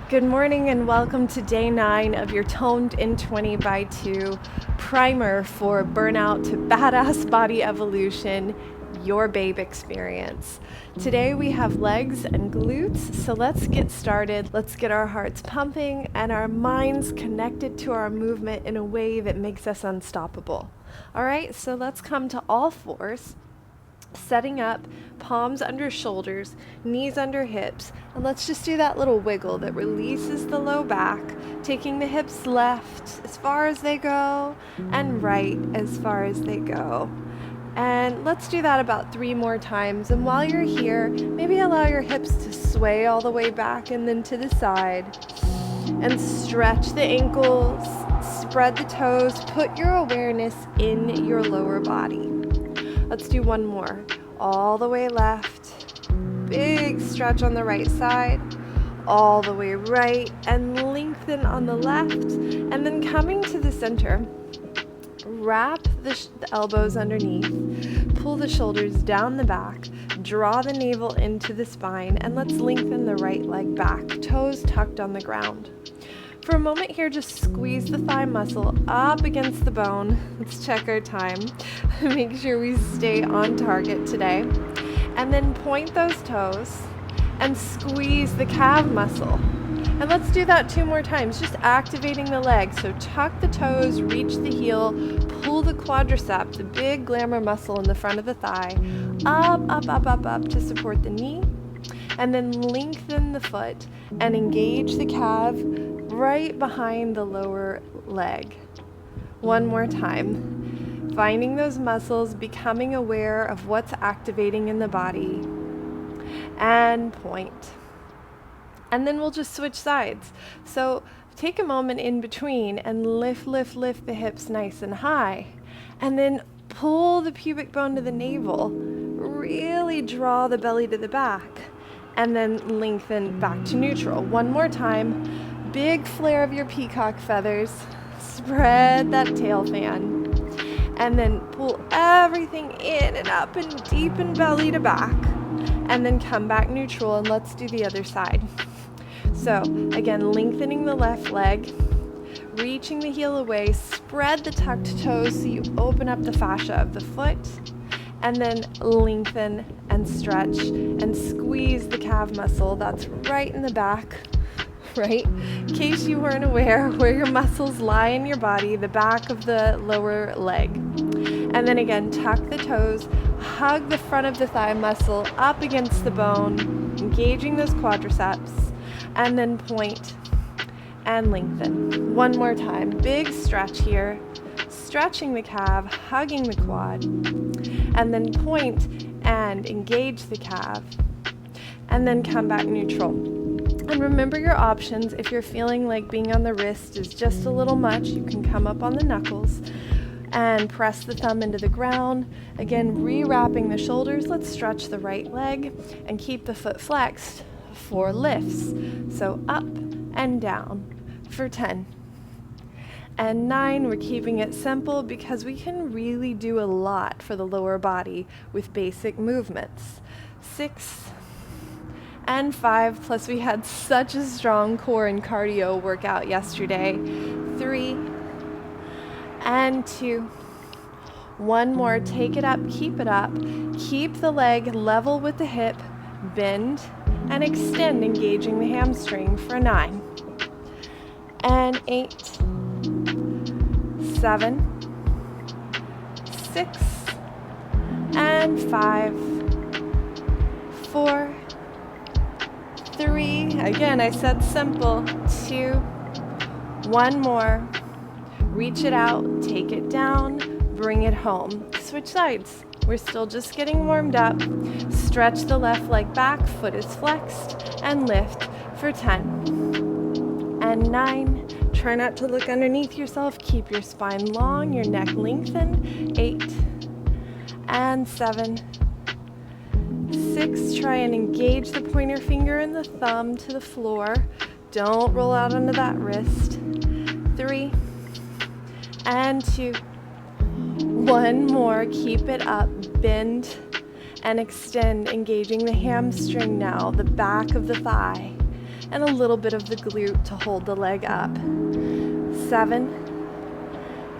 Good morning and welcome to day 9 of your Toned in 20 by 2 primer for burnout to badass body evolution, your B.A.B.E experience. Today we have legs and glutes, so let's get started. Let's get our hearts pumping and our minds connected to our movement in a way that makes us unstoppable. All right, so let's come to all fours. Setting up, palms under shoulders, knees under hips, and let's just do that little wiggle that releases the low back, taking the hips left as far as they go and right as far as they go. And let's do that about 3 more times. And while you're here, maybe allow your hips to sway all the way back and then to the side. And stretch the ankles, spread the toes, put your awareness in your lower body. Let's do one more. All the way left. Big stretch on the right side. All the way right and lengthen on the left. And then coming to the center, wrap the elbows underneath. Pull the shoulders down the back. Draw the navel into the spine. And let's lengthen the right leg back. Toes tucked on the ground. For a moment here, just squeeze the thigh muscle up against the bone. Let's check our time. Make sure we stay on target today. And then point those toes and squeeze the calf muscle. And let's do that 2 more times, just activating the legs. So tuck the toes, reach the heel, pull the quadricep, the big glamour muscle in the front of the thigh, up, up, up, up, up to support the knee. And then lengthen the foot and engage the calf right behind the lower leg. One more time. Finding those muscles, becoming aware of what's activating in the body. And point. And then we'll just switch sides. So take a moment in between and lift the hips nice and high. And then pull the pubic bone to the navel. Really draw the belly to the back. And then lengthen back to neutral. One more time. Big flare of your peacock feathers. Spread that tail fan. And then pull everything in and up and deepen belly to back. And then come back neutral and let's do the other side. So again, lengthening the left leg. Reaching the heel away. Spread the tucked toes so you open up the fascia of the foot. And then lengthen and stretch and squeeze the calf muscle. That's right in the back, right? In case you weren't aware, where your muscles lie in your body, the back of the lower leg. And then again, tuck the toes, hug the front of the thigh muscle up against the bone, engaging those quadriceps, and then point and lengthen. One more time, big stretch here. Stretching the calf, hugging the quad, and then point and engage the calf, and then come back neutral. And remember your options. If you're feeling like being on the wrist is just a little much, you can come up on the knuckles and press the thumb into the ground. Again, rewrapping the shoulders. Let's stretch the right leg and keep the foot flexed for lifts. So up and down for 10. And 9, we're keeping it simple because we can really do a lot for the lower body with basic movements. 6 and 5, plus we had such a strong core and cardio workout yesterday. 3 and 2. One more, take it up, keep it up. Keep the leg level with the hip, bend and extend, engaging the hamstring for 9 and 8. 7, 6, and 5, 4, 3, again I said simple, 2, 1 more, reach it out, take it down, bring it home, switch sides, we're still just getting warmed up, stretch the left leg back, foot is flexed, and lift for 10, and 9, try not to look underneath yourself. Keep your spine long, your neck lengthened. 8 and 7. 6, try and engage the pointer finger and the thumb to the floor. Don't roll out onto that wrist. 3 and 2. One more, keep it up, bend and extend, engaging the hamstring now, the back of the thigh. and a little bit of the glute to hold the leg up. 7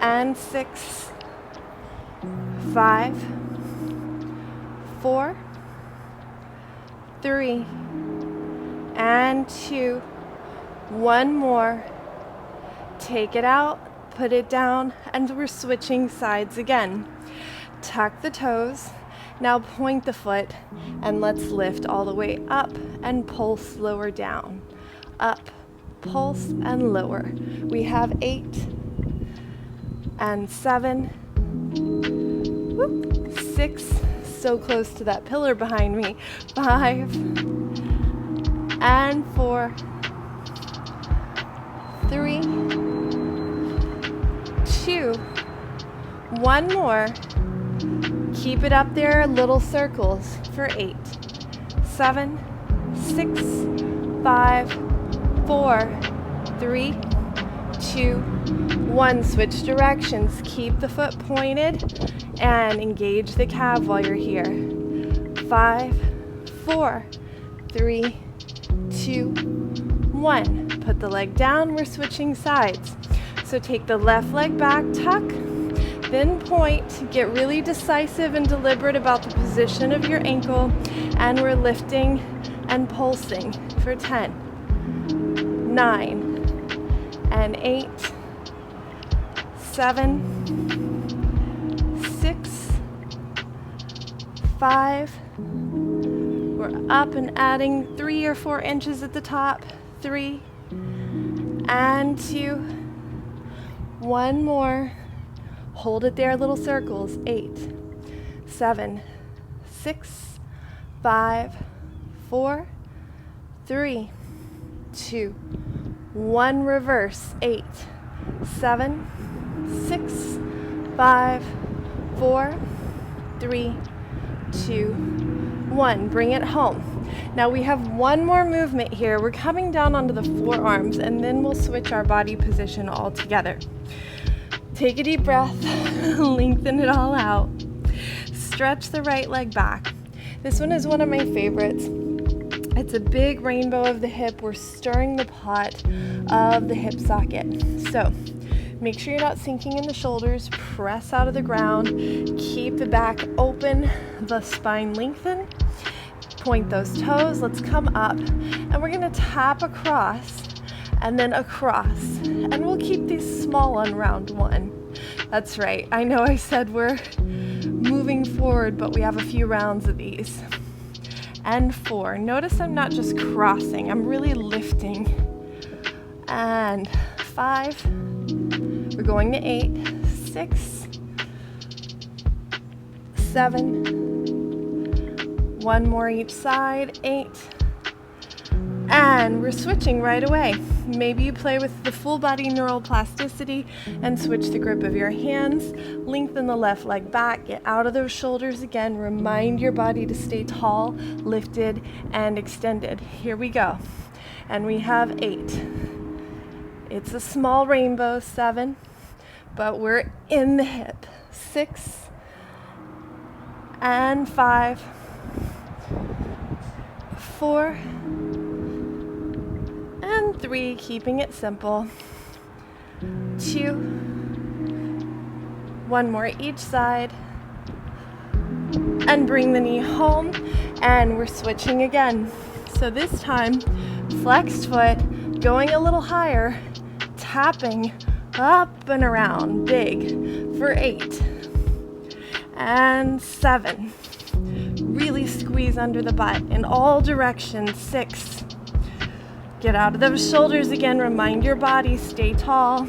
and 6, 5, 4, 3, and 2. One more. Take it out, put it down, and we're switching sides again. Tuck the toes. Now point the foot, and let's lift all the way up and pulse lower down. Up, pulse, and lower. We have 8 and 7, 6, so close to that pillar behind me, 5 and 4, 3, 2, one more. Keep it up there, little circles for 8, 7, 6, 5, 4, 3, 2, 1. Switch directions. Keep the foot pointed and engage the calf while you're here. 5, 4, 3, 2, 1. Put the leg down. We're switching sides. So take the left leg back, tuck, then point. Get really decisive and deliberate about the position of your ankle, and we're lifting and pulsing for 10, 9, and 8, 7, 6, 5. We're up and adding 3 or 4 inches at the top. 3 and 2. One more. Hold it there, little circles. 8, 7, 6, 5, 4, 3, 2, 1. Reverse. 8, 7, 6, 5, 4, 3, 2, 1. Bring it home. Now we have one more movement here. We're coming down onto the forearms, and then we'll switch our body position all together. Take a deep breath, lengthen it all out. Stretch the right leg back. This one is one of my favorites. It's a big rainbow of the hip. We're stirring the pot of the hip socket. So make sure you're not sinking in the shoulders. Press out of the ground. Keep the back open, the spine lengthen. Point those toes. Let's come up, and we're going to tap across and then across. And we'll keep these small on round 1. That's right. I know I said we're moving forward, but we have a few rounds of these. And 4. Notice I'm not just crossing. I'm really lifting. And 5. We're going to 8, 6, 7. One more each side. 8. And we're switching right away. Maybe you play with the full body neural plasticity and switch the grip of your hands. Lengthen the left leg back. Get out of those shoulders again. Remind your body to stay tall, lifted, and extended. Here we go. And we have 8. It's a small rainbow. 7. But we're in the hip. 6. And 5. 4. And 3, keeping it simple. 2. One more each side. And bring the knee home. And we're switching again. So this time, flexed foot, going a little higher, tapping up and around, big, for 8. And 7. Really squeeze under the butt in all directions. 6. Get out of those shoulders again. Remind your body, stay tall.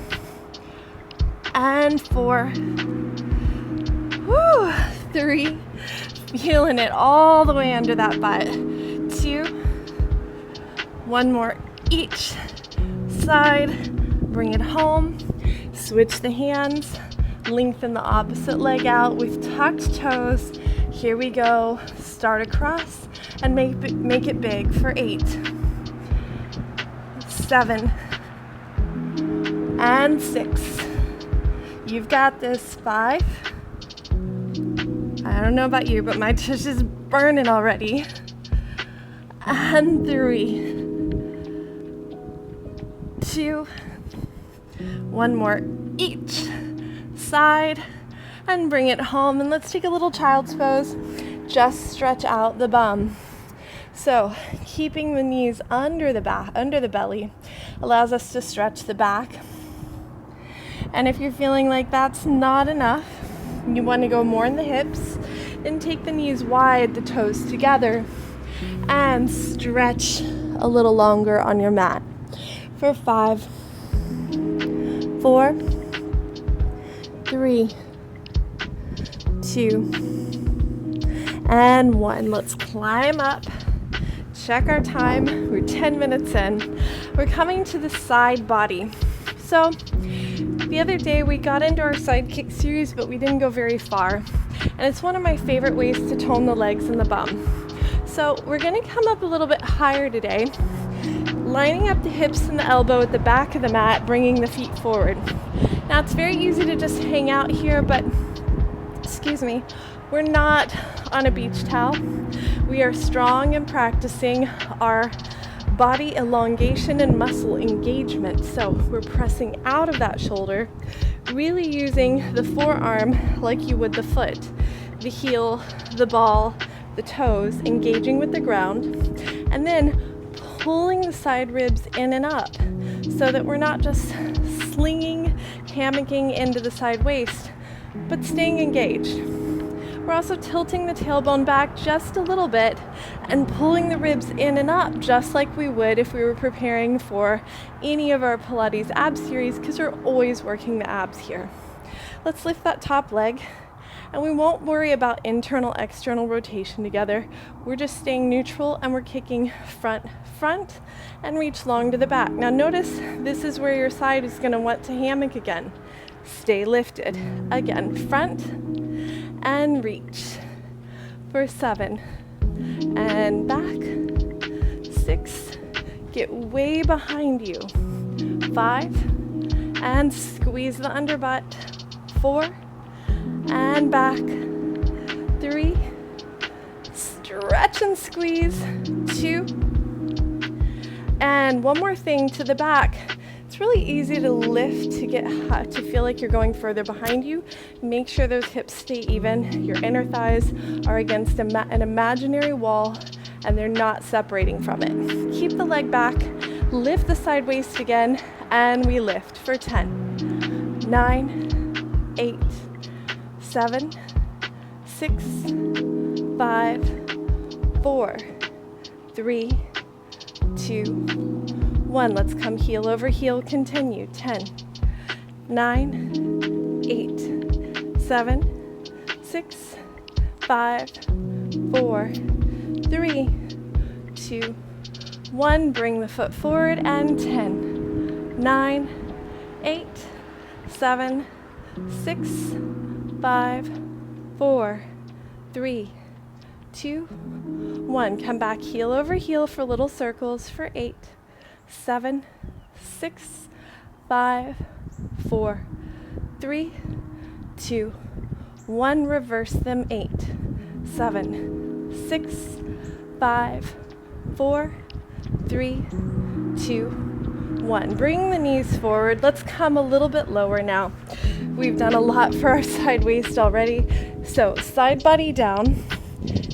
And 4. Woo. 3. Feeling it all the way under that butt. 2. One more each side. Bring it home. Switch the hands. Lengthen the opposite leg out with tucked toes. Here we go. Start across and make it big for 8. 7. And 6. You've got this. 5. I don't know about you, but my tush is burning already. And 3. 2, one more each side, and bring it home. And let's take a little child's pose. Just stretch out the bum. So keeping the knees under the belly allows us to stretch the back. And if you're feeling like that's not enough, you want to go more in the hips, then take the knees wide, the toes together, and stretch a little longer on your mat. For 5, 4, 3, 2, and 1. Let's climb up. Check our time. We're 10 minutes in. We're coming to the side body. So the other day we got into our side kick series, but we didn't go very far. And it's one of my favorite ways to tone the legs and the bum. So we're going to come up a little bit higher today, lining up the hips and the elbow at the back of the mat, bringing the feet forward. Now it's very easy to just hang out here, but we're not on a beach towel. We are strong and practicing our body elongation and muscle engagement. So we're pressing out of that shoulder, really using the forearm like you would the foot, the heel, the ball, the toes, engaging with the ground, and then pulling the side ribs in and up so that we're not just slinging, hammocking into the side waist, but staying engaged. We're also tilting the tailbone back just a little bit and pulling the ribs in and up just like we would if we were preparing for any of our Pilates ab series, because we're always working the abs here. Let's lift that top leg, and we won't worry about internal, external rotation together. We're just staying neutral, and we're kicking front, and reach long to the back. Now notice this is where your side is going to want to hammock again. Stay lifted. Again, front and reach. For 7, and back. 6, get way behind you. 5, and squeeze the underbutt. 4, and back. 3, stretch and squeeze. 2, and one more thing to the back. It's really easy to lift to feel like you're going further behind you. Make sure those hips stay even. Your inner thighs are against an imaginary wall, and they're not separating from it. Keep the leg back, lift the side waist again, and we lift for 10, 9, 8, 7, 6, 5, 4, 3, 2, 1. Let's come heel over heel, continue. 10, 9, 8, 7, 6, 5, 4, 3, 2, 1. Bring the foot forward, and 10, 9, 8, 7, 6, 5, 4, 3, 2, 1. Come back heel over heel for little circles for 8, 7, 6, 5, 4, 3, 2, 1. Reverse them. 8, 7, 6, 5, 4, 3, 2, 1. Bring the knees forward. Let's come a little bit lower now. We've done a lot for our side waist already. So side body down.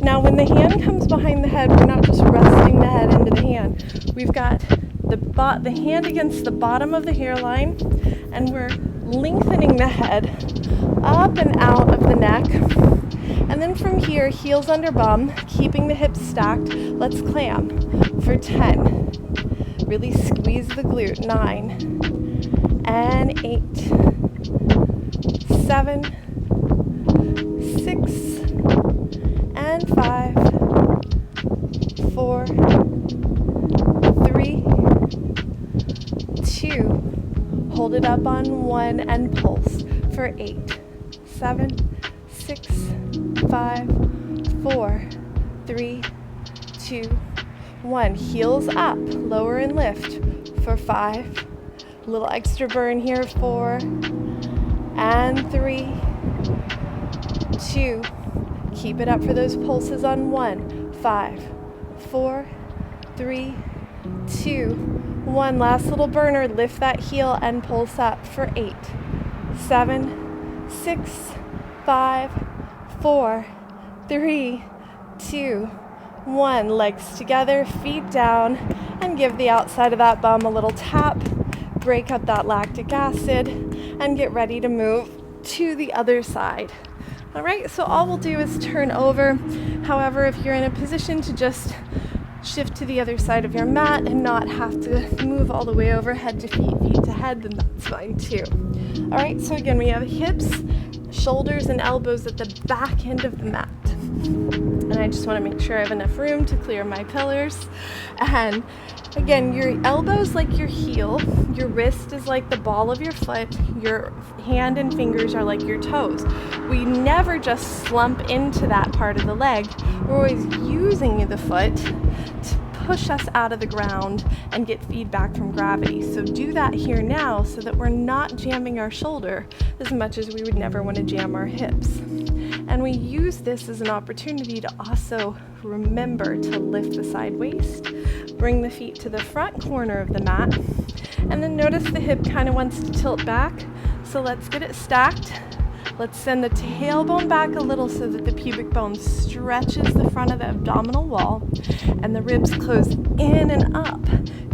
Now when the hand comes behind the head, we're not just resting the head into the hand. We've got the hand against the bottom of the hairline, and we're lengthening the head up and out of the neck. And then from here, heels under bum, keeping the hips stacked. Let's clam for 10. Really squeeze the glute. 9 and 8, 7, 6, and 5, 4, 3, 2. Hold it up on 1 and pulse for 8, 7, 6, 5, 4, 3, 2, 1. Heels up, lower and lift for 5. A little extra burn here. 4 and 3, 2. Keep it up for those pulses on 1. 5, 4, 3, 2, One last little burner. Lift that heel and pulse up for 8, 7, 6, 5, 4, 3, 2, 1. Legs together, feet down, and give the outside of that bum a little tap. Break up that lactic acid and get ready to move to the other side. All right, so all we'll do is turn over. However, if you're in a position to just shift to the other side of your mat and not have to move all the way over head to feet, feet to head, then that's fine too. All right, so again, we have hips, shoulders, and elbows at the back end of the mat. And I just want to make sure I have enough room to clear my pillars. And again, your elbow's like your heel, your wrist is like the ball of your foot, your hand and fingers are like your toes. We never just slump into that part of the leg. We're always using the foot to push us out of the ground and get feedback from gravity. So do that here now so that we're not jamming our shoulder as much as we would never want to jam our hips. And we use this as an opportunity to also remember to lift the side waist, bring the feet to the front corner of the mat, and then notice the hip kind of wants to tilt back. So let's get it stacked. Let's send the tailbone back a little so that the pubic bone stretches the front of the abdominal wall and the ribs close in and up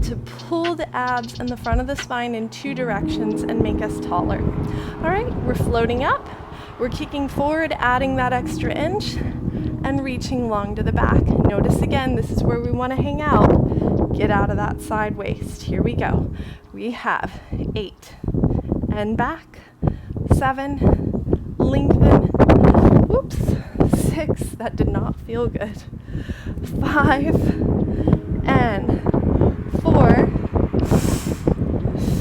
to pull the abs and the front of the spine in 2 directions and make us taller. All right, we're floating up. We're kicking forward, adding that extra inch and reaching long to the back. Notice again, this is where we want to hang out. Get out of that side waist. Here we go. We have 8 and back, 7, lengthen, whoops, 6, that did not feel good, 5, and 4,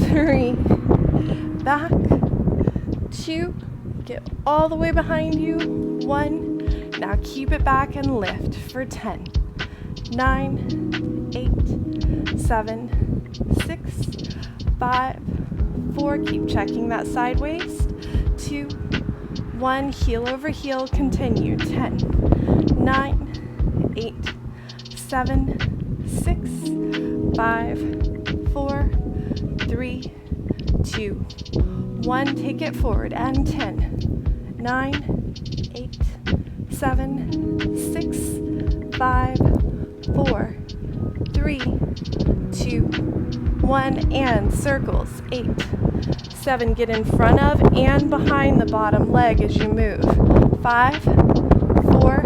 3, back, 2, get all the way behind you, 1, now keep it back and lift for 10, 9, 8, 7, 6, 5, 4, keep checking that side waist, 2, 1, heel over heel, continue, 10, 9, 8, 7, 6, 5, 4, 3, 2, 1, take it forward, and 10, 9, 8, 7, 6, 5, 4, 3, 2, 1, and circles, 8, 7, get in front of and behind the bottom leg as you move, 5, 4,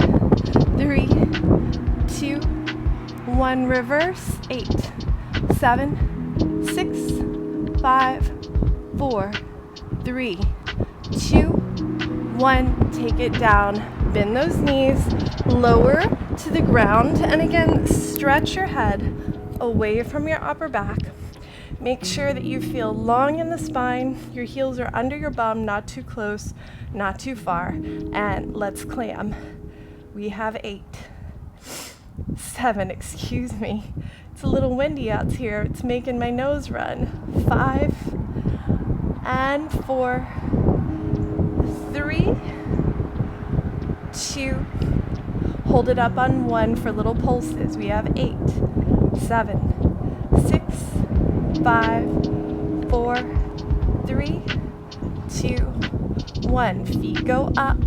3, 2, 1, reverse, 8, 7, 6, 5, 4, 3, 2, 1, take it down, bend those knees, lower to the ground, and again, stretch your head away from your upper back. Make sure that you feel long in the spine, your heels are under your bum, not too close, not too far, and let's clam. We have 8, 7, excuse me, it's a little windy out here, it's making my nose run, 5, and 4, 3, 2, hold it up on 1 for little pulses. We have 8, 7, 6, 5, 4, 3, 2, 1. Feet go up,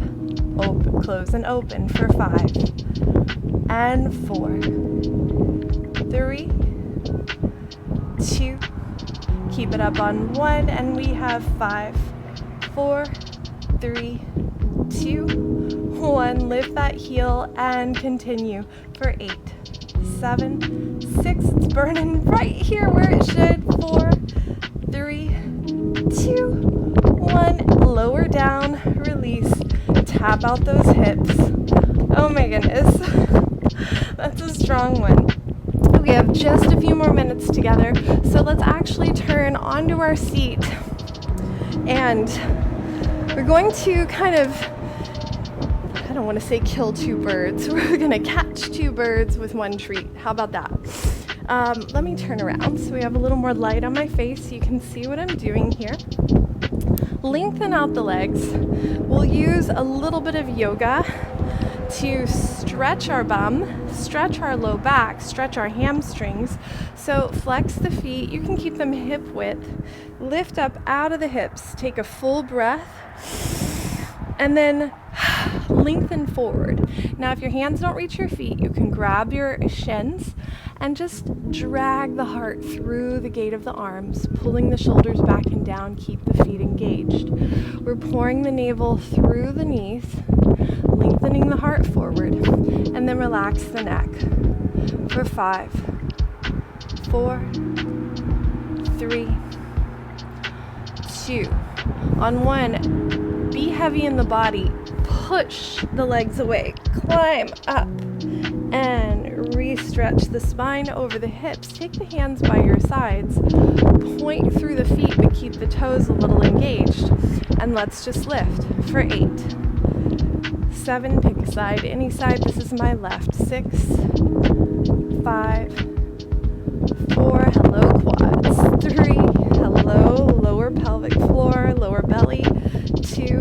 open, close and open for 5, and 4, 3, 2, keep it up on 1, and we have 5, 4, 3, 2, 1. Lift that heel and continue for 8, 7, 6. It's burning right here where it should. 4, 3, 2, 1. Lower down, release. Tap out those hips. Oh my goodness. That's a strong one. We have just a few more minutes together, so let's actually turn onto our seat and we're going to kind of, I don't want to say kill 2 birds, we're going to catch 2 birds with 1 treat. How about that? Let me turn around so we have a little more light on my face so you can see what I'm doing here. Lengthen out the legs. We'll use a little bit of yoga to stretch stretch our bum, stretch our low back, stretch our hamstrings. So flex the feet. You can keep them hip width. Lift up out of the hips. Take a full breath. And then lengthen forward. Now, if your hands don't reach your feet, you can grab your shins and just drag the heart through the gate of the arms, pulling the shoulders back and down, keep the feet engaged. We're pouring the navel through the knees, lengthening the heart forward, and then relax the neck for 5, 4, 3, 2. On 1, be heavy in the body, push the legs away, climb up, and re-stretch the spine over the hips. Take the hands by your sides, point through the feet, but keep the toes a little engaged. And let's just lift for 8, 7, pick a side, any side, this is my left, 6, 5, 4, hello quads, 3, hello lower pelvic floor, lower belly, 2,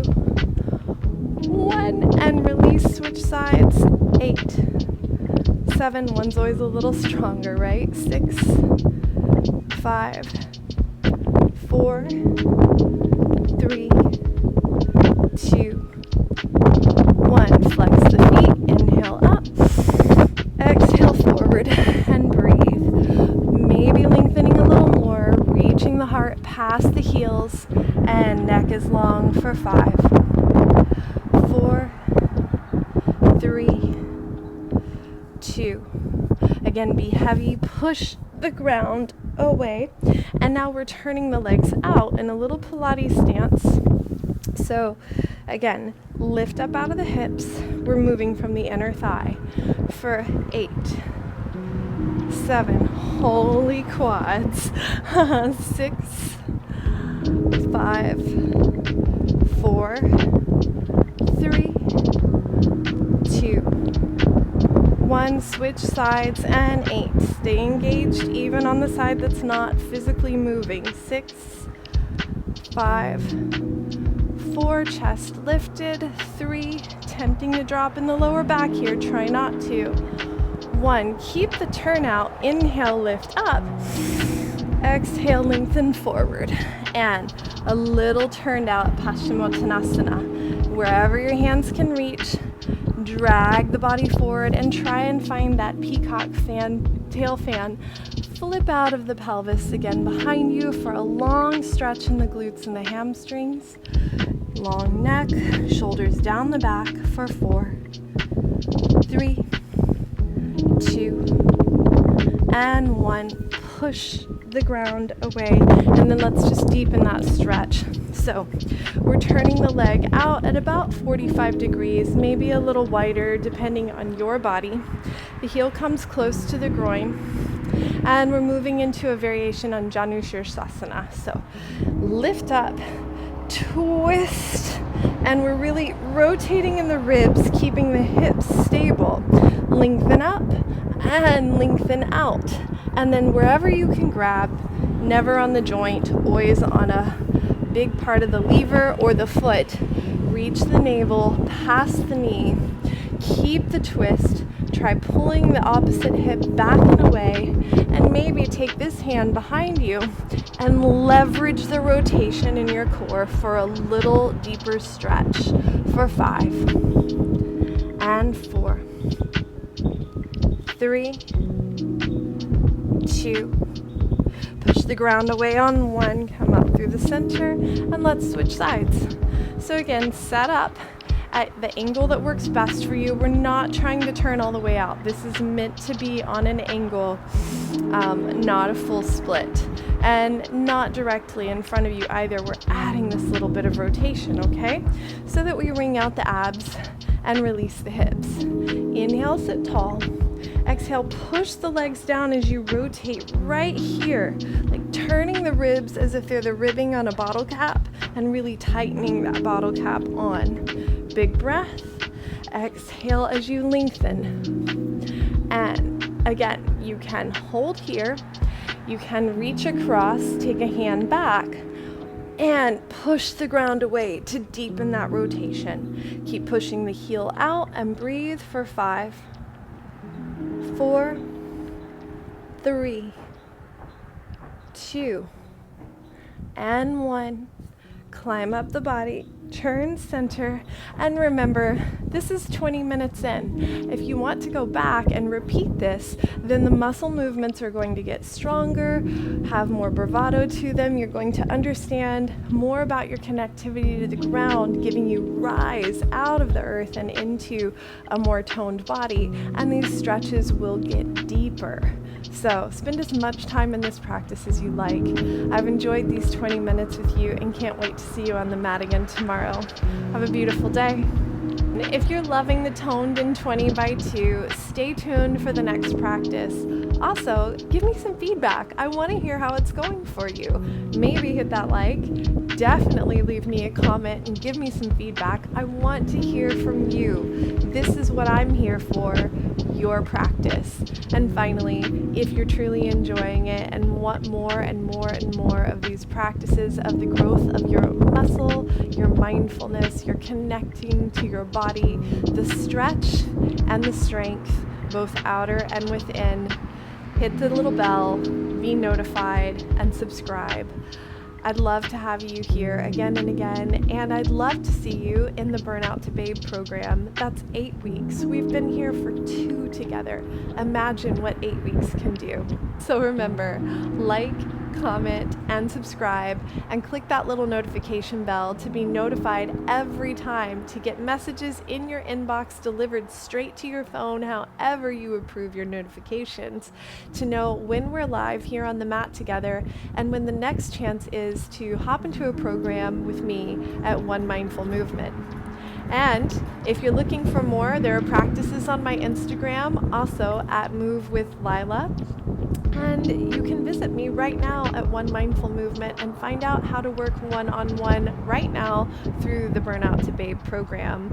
1, and release, switch sides, 8, 7, one's always a little stronger, right? 6, 5, 4, 3, 2, 1. Flex the feet, inhale up, exhale forward, and breathe. Maybe lengthening a little more, reaching the heart past the heels, and neck is long for 5, 4, 3, 2. Again, be heavy, push the ground away. And now we're turning the legs out in a little Pilates stance. So again, lift up out of the hips. We're moving from the inner thigh for 8, 7, holy quads, 6, 5, 4, 3, 2, 1, switch sides, and 8. Stay engaged even on the side that's not physically moving. 6, 5, 4, chest lifted. 3, tempting to drop in the lower back here, try not to. 1, keep the turnout, inhale, lift up. Exhale, lengthen forward. And a little turned out Paschimottanasana. Wherever your hands can reach, drag the body forward and try and find that peacock fan, tail fan. Flip out of the pelvis again behind you for a long stretch in the glutes and the hamstrings. Long neck, shoulders down the back for 4, 3, 2, and 1. Push the ground away, and then let's just deepen that stretch. So we're turning the leg out at about 45 degrees, maybe a little wider depending on your body. The heel comes close to the groin, and we're moving into a variation on Janu Sirsasana. So lift up, twist, and we're really rotating in the ribs, keeping the hips stable. Lengthen up and lengthen out. And then wherever you can grab, never on the joint, always on a big part of the lever or the foot. Reach the navel, past the knee. Keep the twist. Try pulling the opposite hip back and away. And maybe take this hand behind you and leverage the rotation in your core for a little deeper stretch for 5 and 4, 3, 2. Push the ground away on 1, come up through the center, and let's switch sides. So again, set up at the angle that works best for you. We're not trying to turn all the way out. This is meant to be on an angle, not a full split, and not directly in front of you either. We're adding this little bit of rotation, okay? So that we wring out the abs and release the hips. Inhale, sit tall. Exhale, push the legs down as you rotate right here, like turning the ribs as if they're the ribbing on a bottle cap and really tightening that bottle cap on. Big breath. Exhale as you lengthen. And again, you can hold here. You can reach across, take a hand back, And push the ground away to deepen that rotation. Keep pushing the heel out and breathe for 5, 4, 3, 2, and 1. Climb up the body, turn center, and remember, this is 20 minutes in. If you want to go back and repeat this, then the muscle movements are going to get stronger, have more bravado to them. You're going to understand more about your connectivity to the ground, giving you rise out of the earth and into a more toned body, and these stretches will get deeper. So spend as much time in this practice as you like. I've enjoyed these 20 minutes with you and can't wait to see you on the mat again tomorrow. Have a beautiful day. If you're loving the Toned in 20 by 2, stay tuned for the next practice. Also, give me some feedback. I want to hear how it's going for you. Maybe hit that like. Definitely leave me a comment and give me some feedback. I want to hear from you. This is what I'm here for, your practice. And finally, if you're truly enjoying it and want more and more and more of these practices of the growth of your muscle, your mindfulness, your connecting to your body, the stretch and the strength, both outer and within, hit the little bell, be notified, and subscribe. I'd love to have you here again and again, and I'd love to see you in the Burnout to B.A.B.E program. That's 8 weeks. We've been here for 2 together. Imagine what 8 weeks can do. So remember, like, comment, and subscribe, and click that little notification bell to be notified every time, to get messages in your inbox delivered straight to your phone, however you approve your notifications, to know when we're live here on the mat together and when the next chance is to hop into a program with me at One Mindful Movement. And if you're looking for more, there are practices on my Instagram, also at Move with Lilah. And you can visit me right now at One Mindful Movement and find out how to work one-on-one right now through the Burnout to B.A.B.E program.